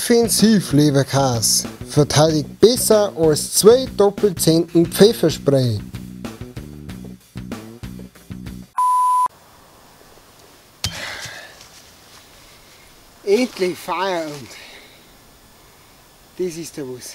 Defensiv-Leberkäse verteidigt besser als 2 Doppelzentner Pfefferspray. Endlich Feierabend. Das ist der was.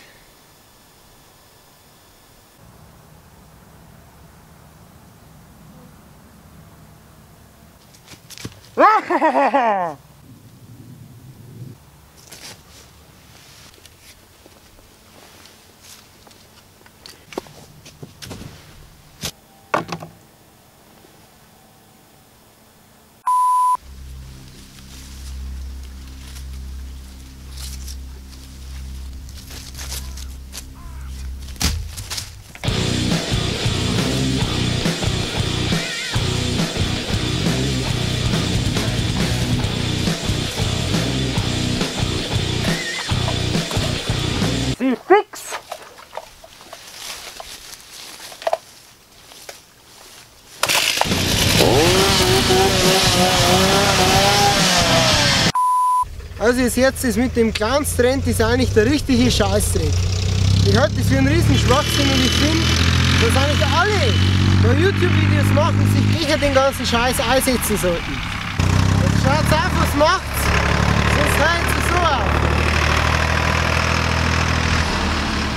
Fix! Also ihr seht, das mit dem Glanztrend ist eigentlich der richtige Scheißdreck. Ich halte das für einen riesen Schwachsinn und ich finde, dass eigentlich alle, die YouTube-Videos machen, sich gegen den ganzen Scheiß einsetzen sollten. Jetzt schaut auf, was macht's, sonst hört es so auf.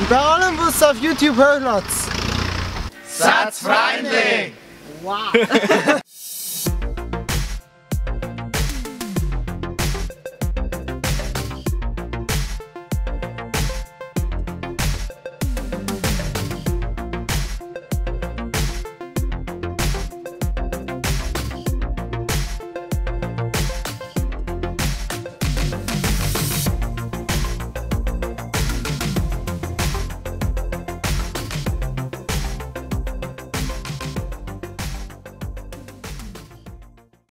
Und bei allem, was auf YouTube hochladet. Satzfreundlich! Wow!